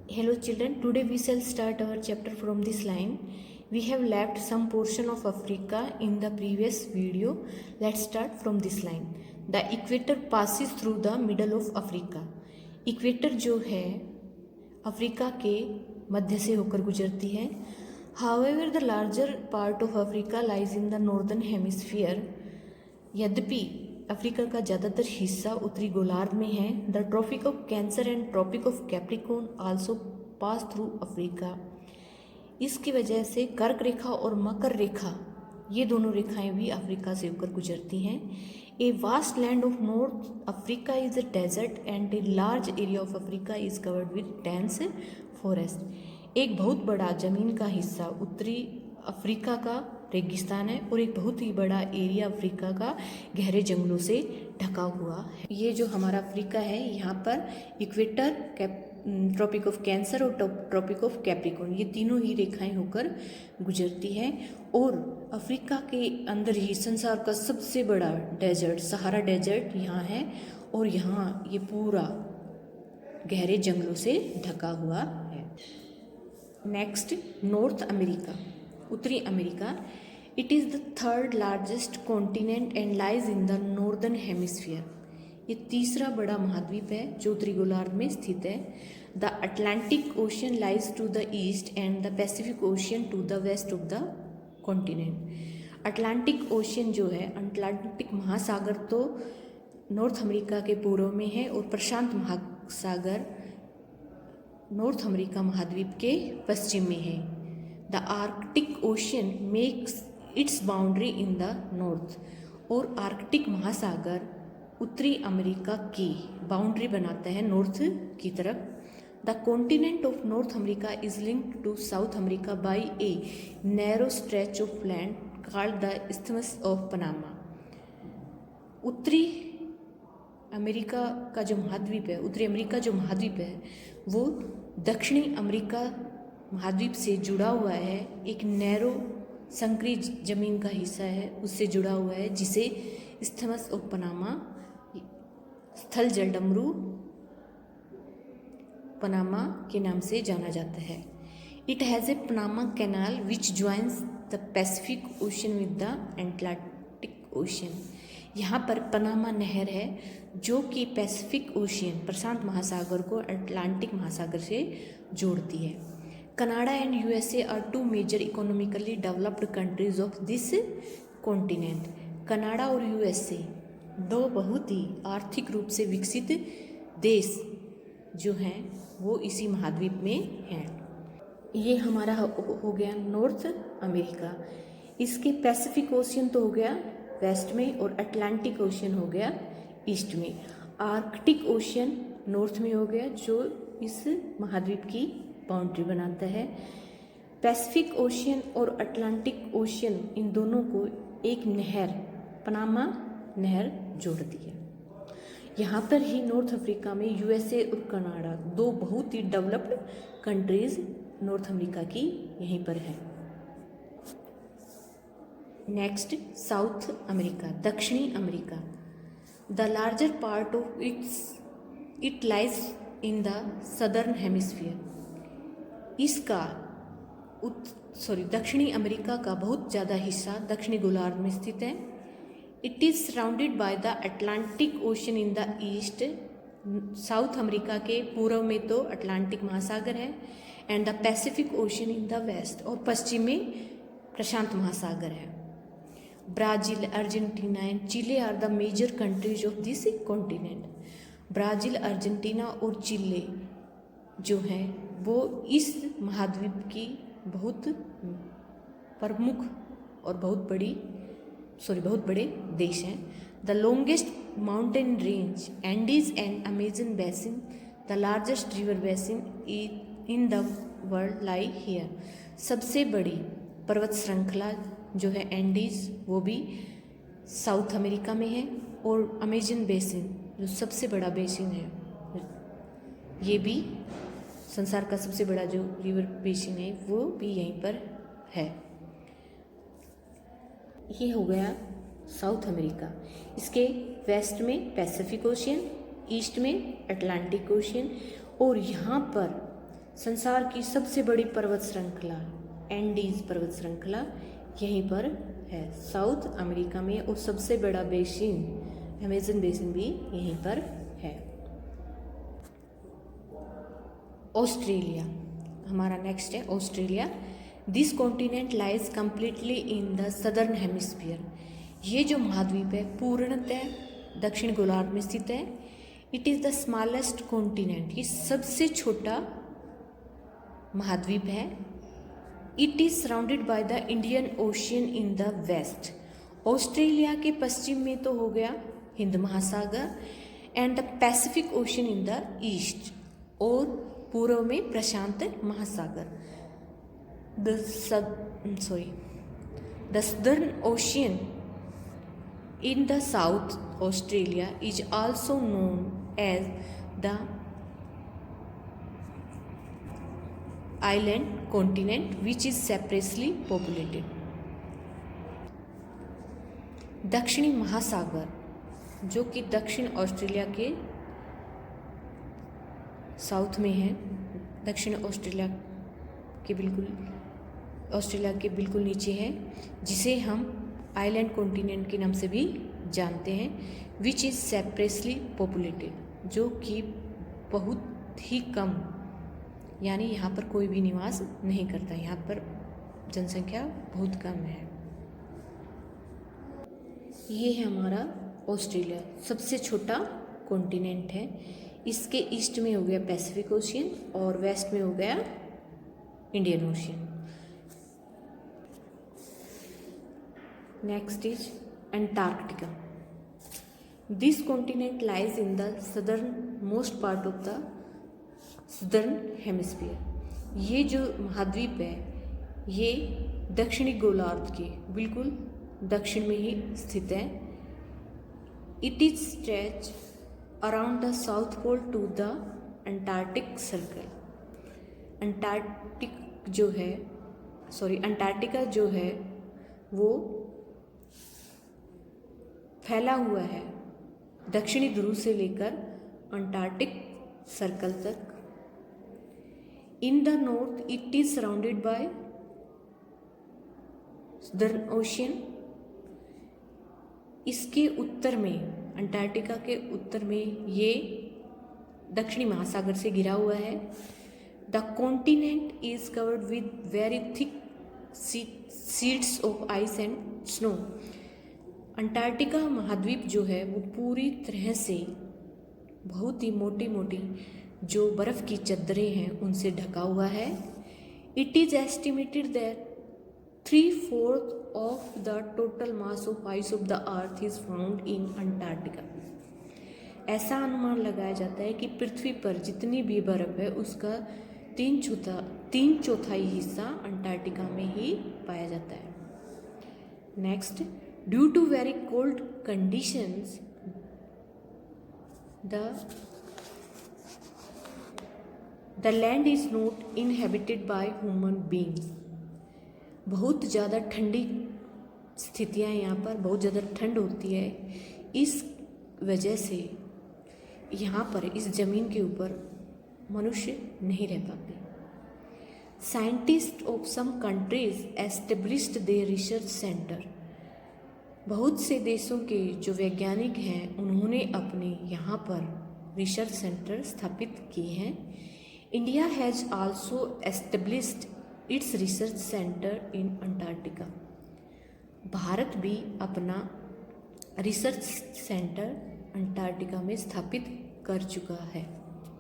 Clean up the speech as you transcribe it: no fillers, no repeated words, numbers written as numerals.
Hello children, today we shall start our chapter from this line. We have left some portion of Africa in the previous video. Let's start from this line. The equator passes through the middle of Africa. Equator जो है Africa के मध्य से होकर गुजरती है. However, the larger part of Africa lies in the northern hemisphere. यद्यपि Africa का ज़्यादातर हिस्सा उत्तरी गोलार्ध में है. The Tropic of Cancer and Tropic of Capricorn also pass through Africa. इसकी वजह से कर्क रेखा और मकर रेखा, ये दोनों रेखाएं भी अफ्रीका से होकर गुजरती हैं. A vast land of North Africa is a desert and a large area of Africa is covered with dense forest. एक बहुत बड़ा ज़मीन का हिस्सा उत्तरी अफ्रीका का रेगिस्तान है और एक बहुत ही बड़ा एरिया अफ्रीका का गहरे जंगलों से ढका हुआ है. ये जो हमारा अफ्रीका है, यहाँ पर इक्वेटर, ट्रॉपिक ऑफ कैंसर और ट्रॉपिक ऑफ कैप्रिकॉर्न, ये तीनों ही रेखाएं होकर गुजरती हैं. और अफ्रीका के अंदर ही संसार का सबसे बड़ा डेजर्ट सहारा डेजर्ट यहाँ है और यहाँ ये पूरा गहरे जंगलों से ढका हुआ है. नेक्स्ट, नॉर्थ अमेरिका, उत्तरी America. It is the third largest continent and lies in the northern hemisphere. ये तीसरा बड़ा महाद्वीप है जो उत्तरी गोलार्ध में स्थित है. The Atlantic Ocean lies to the east and the Pacific Ocean to the west of the continent. Atlantic Ocean जो है, अटलांटिक महासागर तो नॉर्थ अमेरिका के पूर्व में है और प्रशांत महासागर नॉर्थ अमेरिका महाद्वीप के पश्चिम में है. The Arctic ocean makes it's boundary in the north. और आर्कटिक महासागर उत्तरी अमेरिका की बाउंड्री बनाता है नॉर्थ की तरफ. The continent of North America is linked to South America by a narrow stretch of land called the Isthmus of Panama. उत्तरी America का जो महाद्वीप है, उत्तरी अमेरिका जो महाद्वीप है, वो दक्षिणी अमेरिका महाद्वीप से जुड़ा हुआ है. एक नैरो संकरी जमीन का हिस्सा है, उससे जुड़ा हुआ है, जिसे इस्थमस ऑफ पनामा, स्थल जलडमरू पनामा के नाम से जाना जाता है. It has a Panama canal which joins the Pacific ocean with the Atlantic ocean. यहाँ पर पनामा नहर है जो कि पैसिफिक ओशियन, प्रशांत महासागर को अटलांटिक महासागर से जोड़ती है. Canada and USA are two major economically developed countries of this continent. Canada और यूएसए दो बहुत ही आर्थिक रूप से विकसित देश जो हैं वो इसी महाद्वीप में हैं. ये हमारा हो गया नॉर्थ अमेरिका. इसके पैसिफिक ओशियन तो हो गया वेस्ट में और अटलांटिक ओशियन हो गया ईस्ट में. आर्कटिक ओशियन नॉर्थ में हो गया जो इस महाद्वीप की बाउंड्री बनाता है. पैसिफिक ओशियन और अटलांटिक ओशियन, इन दोनों को एक नहर, पनामा नहर जोड़ती है. यहाँ पर ही नॉर्थ अफ्रीका में यूएसए और कनाडा, दो बहुत he developed countries north America की यहीं पर है. नेक्स्ट, साउथ अमेरिका, दक्षिणी America. The larger part of it lies in the southern hemisphere. इसका दक्षिणी अमेरिका का बहुत ज़्यादा हिस्सा दक्षिणी गोलार्ध में स्थित है. It is surrounded by the Atlantic Ocean in the east. South America के पूर्व में तो अटलांटिक महासागर है and the Pacific Ocean in the west, और पश्चिम में प्रशांत महासागर है. Brazil, Argentina and Chile are the major countries of this continent. Brazil, Argentina और चिले जो हैं वो इस महाद्वीप की बहुत प्रमुख और बहुत बड़े देश हैं. The longest mountain range Andes and Amazon basin, the largest river basin in the world lie here. सबसे बड़ी पर्वत श्रृंखला जो है एंडीज, वो भी साउथ अमेरिका में है. और अमेजन बेसिन जो सबसे बड़ा बेसिन है, ये भी संसार का सबसे बड़ा जो रिवर बेसिन है वो भी यहीं पर है. ये हो गया साउथ अमेरिका. इसके वेस्ट में पैसिफिक ओशियन, ईस्ट में अटलांटिक ओशियन, और यहाँ पर संसार की सबसे बड़ी पर्वत श्रृंखला एंडीज पर्वत श्रृंखला यहीं पर है, साउथ अमेरिका में। और सबसे बड़ा बेसिन अमेजन बेसिन भी यहीं पर है। ऑस्ट्रेलिया हमारा नेक्स्ट है। Australia, this continent lies completely in the southern hemisphere. ये जो महाद्वीप है पूर्णतः दक्षिण गोलार्ध में स्थित है। It is the smallest continent, ये सबसे छोटा महाद्वीप है। It is surrounded by the Indian Ocean in the west. Australia के पश्चिम में तो हो गया हिंद महासागर and the Pacific Ocean in the east, और पूर्व में प्रशांत महासागर। The Southern Ocean in the south Australia is also known as the island continent which is separately populated. दक्षिणी महासागर जो कि दक्षिण ऑस्ट्रेलिया के साउथ में है, दक्षिण ऑस्ट्रेलिया के बिल्कुल नीचे है, जिसे हम आइलैंड कॉन्टिनेंट के नाम से भी जानते हैं, विच इज़ सेपरेटली पॉपुलेटेड, जो कि बहुत ही कम, यानी यहाँ पर कोई भी निवास नहीं करता, यहाँ पर जनसंख्या बहुत कम है। ये है हमारा ऑस्ट्रेलिया, सबसे छोटा कॉन्टिनेंट है। इसके ईस्ट में हो गया पैसिफिक ओशियन और वेस्ट में हो गया Indian ocean. Next is Antarctica. This continent lies in the southern most part of the southern hemisphere. ये जो महाद्वीप है ये दक्षिणी गोलार्ध के बिल्कुल दक्षिण में ही स्थित है। It is stretch around the South Pole to the Antarctic Circle. Antarctica जो है वो फैला हुआ है दक्षिणी ध्रुव से लेकर अंटार्कटिक सर्कल तक। In the north it is surrounded bye southern ocean. इसके उत्तर में, अंटार्कटिका के उत्तर में, ये दक्षिणी महासागर से घिरा हुआ है। The continent is covered with very thick sheets of ice and snow. Antarctica महाद्वीप जो है वो पूरी तरह से बहुत ही मोटी मोटी जो बर्फ़ की चद्दरें हैं उनसे ढका हुआ है। It is estimated that 3/4 of the total mass of ice of the earth is found in Antarctica. ऐसा अनुमान लगाया जाता है कि पृथ्वी पर जितनी भी बर्फ़ है उसका 3/4 हिस्सा अंटार्कटिका में ही पाया जाता है। Next, due to very cold conditions the land is not inhabited by human beings. बहुत ज़्यादा ठंडी स्थितियाँ यहाँ पर, बहुत ज़्यादा ठंड होती है, इस वजह से यहाँ पर इस ज़मीन के ऊपर मनुष्य नहीं रह पाते। Scientist of some countries established their research centre. बहुत से देशों के जो वैज्ञानिक हैं उन्होंने अपने यहाँ पर रिसर्च सेंटर स्थापित किए हैं। India has also established it's research centre in Antarctica. Bharat भी अपना रिसर्च सेंटर अंटार्कटिका में स्थापित कर चुका है।